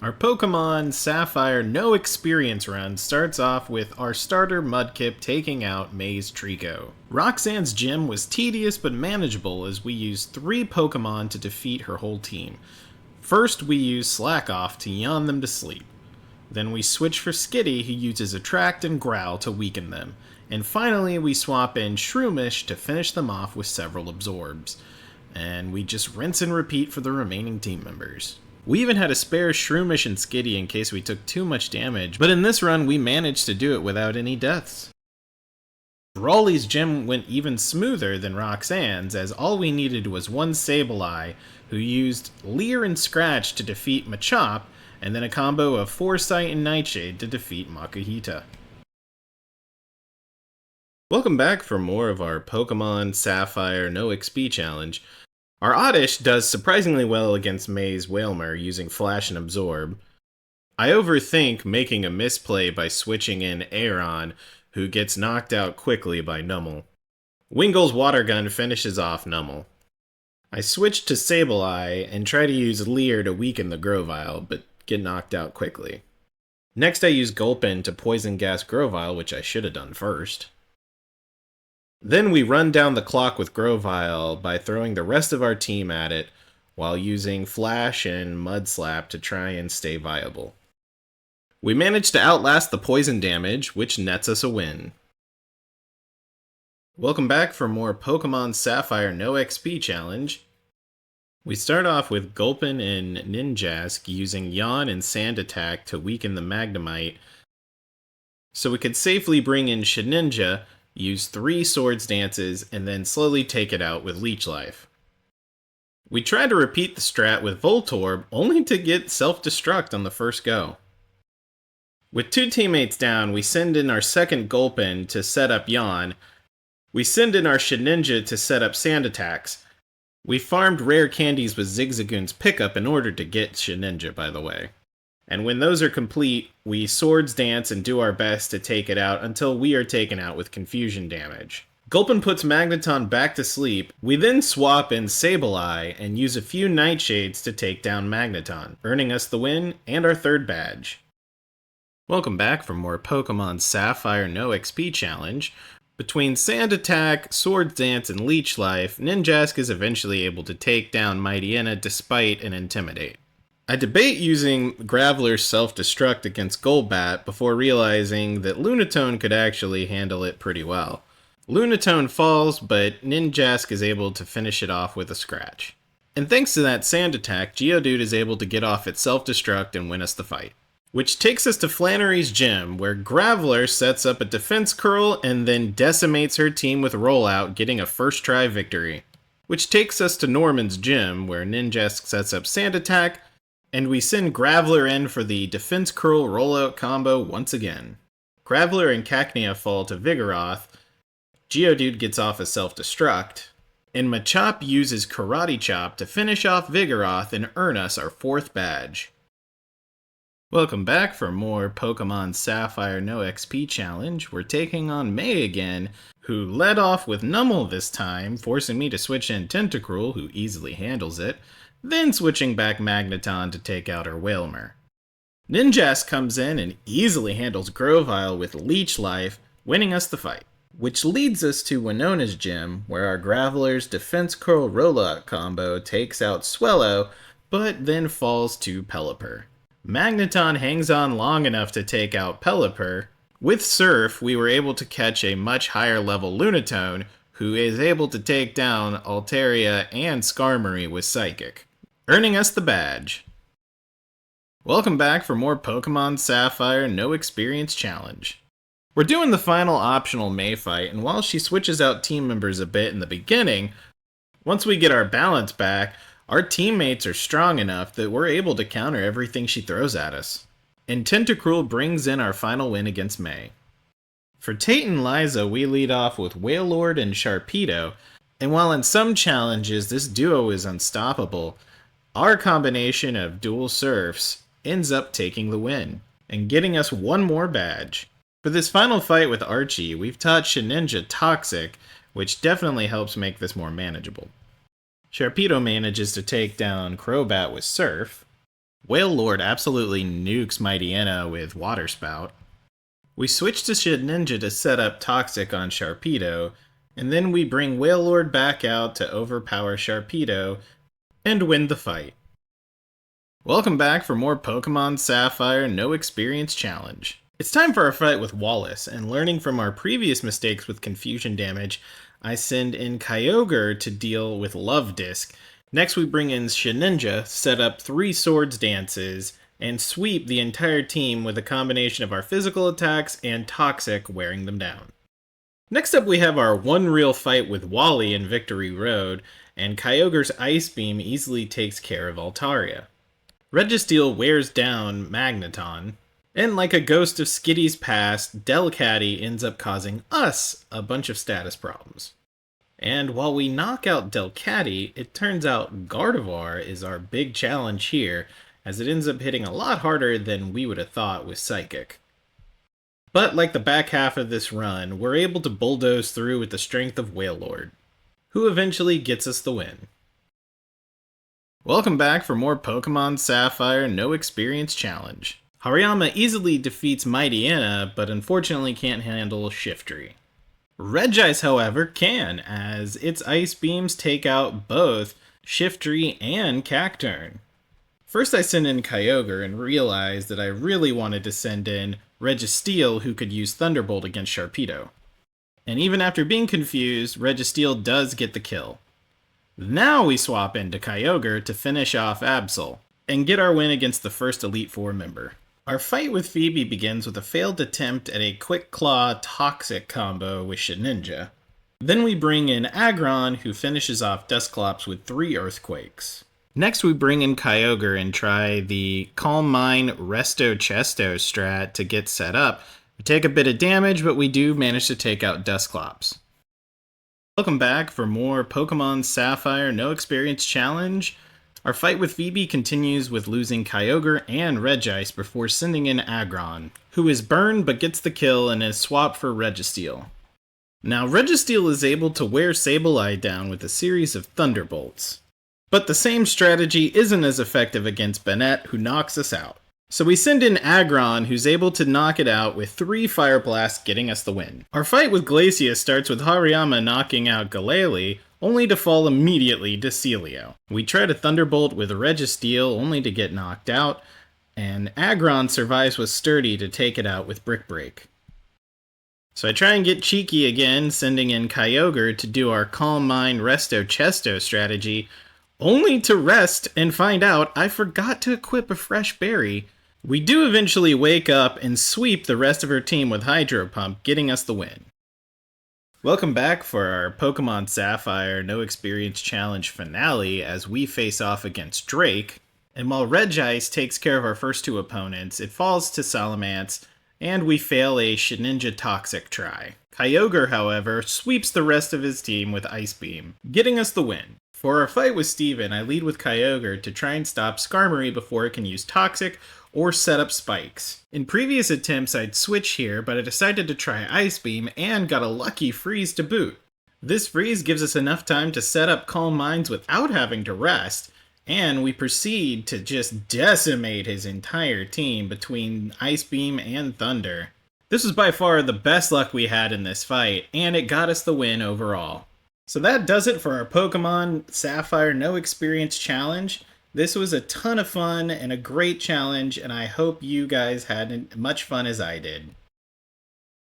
Our Pokemon Sapphire no experience run starts off with our starter Mudkip taking out May's Trico. Roxanne's gym was tedious but manageable as we used 3 Pokemon to defeat her whole team. First we use Slack Off to yawn them to sleep. Then we switch for Skitty, who uses Attract and Growl to weaken them. And finally we swap in Shroomish to finish them off with several Absorbs. And we just rinse and repeat for the remaining team members. We even had a spare Shroomish and Skitty in case we took too much damage, but in this run we managed to do it without any deaths. Brawly's gym went even smoother than Roxanne's, as all we needed was one Sableye, who used Leer and Scratch to defeat Machop, and then a combo of Foresight and Nightshade to defeat Makuhita. Welcome back for more of our Pokemon Sapphire no XP challenge. Our Oddish does surprisingly well against May's Wailmer using Flash and Absorb. I overthink making a misplay by switching in Aeron, who gets knocked out quickly by Numel. Wingle's Water Gun finishes off Numel. I switch to Sableye and try to use Leer to weaken the Grovyle, but get knocked out quickly. Next I use Gulpin to Poison Gas Grovyle, which I should have done first. Then we run down the clock with Grovyle by throwing the rest of our team at it, while using Flash and Mud Slap to try and stay viable. We manage to outlast the poison damage, which nets us a win. Welcome back for more Pokemon Sapphire no XP challenge. We start off with Gulpin and Ninjask using Yawn and Sand Attack to weaken the Magnemite, so we could safely bring in Shedinja, use 3 Swords Dances, and then slowly take it out with Leech Life. We try to repeat the strat with Voltorb, only to get self-destruct on the first go. With 2 teammates down, we send in our second Gulpin to set up Yawn. We send in our Shedinja to set up Sand Attacks. We farmed rare candies with Zigzagoon's pickup in order to get Shedinja, by the way. And when those are complete, we Swords Dance and do our best to take it out until we are taken out with confusion damage. Gulpin puts Magneton back to sleep. We then swap in Sableye and use a few Nightshades to take down Magneton, earning us the win and our 3rd badge. Welcome back for more Pokemon Sapphire no XP challenge. Between Sand Attack, Swords Dance, and Leech Life, Ninjask is eventually able to take down Mightyena despite an Intimidate. I debate using Graveler's Self-Destruct against Golbat before realizing that Lunatone could actually handle it pretty well. Lunatone falls, but Ninjask is able to finish it off with a Scratch. And thanks to that Sand Attack, Geodude is able to get off its Self-Destruct and win us the fight. Which takes us to Flannery's gym, where Graveler sets up a Defense Curl and then decimates her team with Rollout, getting a first try victory. Which takes us to Norman's gym, where Ninjask sets up Sand Attack, and we send Graveler in for the Defense Curl Rollout combo once again. Graveler and Cacnea fall to Vigoroth, Geodude gets off a Self-Destruct, and Machop uses Karate Chop to finish off Vigoroth and earn us our 4th badge. Welcome back for more Pokemon Sapphire no XP challenge. We're taking on May again, who led off with Numel this time, forcing me to switch in Tentacruel, who easily handles it, then switching back Magneton to take out her Wailmer. Ninjask comes in and easily handles Grovyle with Leech Life, winning us the fight. Which leads us to Winona's gym, where our Graveler's Defense Curl Rollout combo takes out Swellow, but then falls to Pelipper. Magneton hangs on long enough to take out Pelipper. With Surf, we were able to catch a much higher level Lunatone, who is able to take down Altaria and Skarmory with Psychic, earning us the badge. Welcome back for more Pokemon Sapphire no experience challenge. We're doing the final optional May fight, and while she switches out team members a bit in the beginning, once we get our balance back, our teammates are strong enough that we're able to counter everything she throws at us. And Tentacruel brings in our final win against May. For Tate and Liza, we lead off with Wailord and Sharpedo, and while in some challenges this duo is unstoppable, our combination of dual Surfs ends up taking the win, and getting us one more badge. For this final fight with Archie, we've taught Shedinja Toxic, which definitely helps make this more manageable. Sharpedo manages to take down Crobat with Surf. Whale Lord absolutely nukes Mightyena with Water Spout. We switch to Shedinja to set up Toxic on Sharpedo, and then we bring Whale Lord back out to overpower Sharpedo and win the fight. Welcome back for more Pokemon Sapphire No Experience Challenge. It's time for our fight with Wallace, and learning from our previous mistakes with confusion damage, I send in Kyogre to deal with Love Disc. Next we bring in Shedinja, set up 3 Swords Dances, and sweep the entire team with a combination of our physical attacks and Toxic wearing them down. Next up we have our one real fight with Wally in Victory Road, and Kyogre's Ice Beam easily takes care of Altaria. Registeel wears down Magneton, and like a ghost of Skitty's past, Delcatty ends up causing us a bunch of status problems. And while we knock out Delcatty, it turns out Gardevoir is our big challenge here, as it ends up hitting a lot harder than we would have thought with Psychic. But like the back half of this run, we're able to bulldoze through with the strength of Wailord, who eventually gets us the win. Welcome back for more Pokemon Sapphire No Experience Challenge. Hariyama easily defeats Mightyena, but unfortunately can't handle Shiftry. Regice, however, can, as its Ice Beams take out both Shiftry and Cacturne. First I send in Kyogre and realized that I really wanted to send in Registeel, who could use Thunderbolt against Sharpedo. And even after being confused, Registeel does get the kill. Now we swap into Kyogre to finish off Absol, and get our win against the first Elite Four member. Our fight with Phoebe begins with a failed attempt at a Quick Claw Toxic combo with Shedinja. Then we bring in Aggron, who finishes off Dusclops with 3 Earthquakes. Next we bring in Kyogre and try the Calm Mind Resto Chesto strat to get set up. We take a bit of damage, but we do manage to take out Dusclops. Welcome back for more Pokemon Sapphire No Experience Challenge. Our fight with Phoebe continues with losing Kyogre and Regice before sending in Aggron, who is burned but gets the kill and is swapped for Registeel. Now Registeel is able to wear Sableye down with a series of Thunderbolts. But the same strategy isn't as effective against Banette, who knocks us out. So we send in Aggron, who's able to knock it out with 3 Fire Blasts, getting us the win. Our fight with Glacius starts with Hariyama knocking out Galele, only to fall immediately to Celio. We try to Thunderbolt with Registeel, only to get knocked out, and Aggron survives with Sturdy to take it out with Brick Break. So I try and get cheeky again, sending in Kyogre to do our Calm Mind Resto Chesto strategy, only to rest and find out I forgot to equip a fresh berry. We do eventually wake up and sweep the rest of her team with Hydro Pump, getting us the win. Welcome back for our Pokemon Sapphire No Experience Challenge finale as we face off against Drake. And while Regice takes care of our first 2 opponents, it falls to Salamence, and we fail a Shedinja Toxic try. Kyogre, however, sweeps the rest of his team with Ice Beam, getting us the win. For our fight with Steven, I lead with Kyogre to try and stop Skarmory before it can use Toxic or set up spikes. In previous attempts I'd switch here, but I decided to try Ice Beam and got a lucky freeze to boot. This freeze gives us enough time to set up Calm Minds without having to rest, and we proceed to just decimate his entire team between Ice Beam and Thunder. This was by far the best luck we had in this fight, and it got us the win overall. So that does it for our Pokemon Sapphire No Experience Challenge. This was a ton of fun and a great challenge, and I hope you guys had as much fun as I did.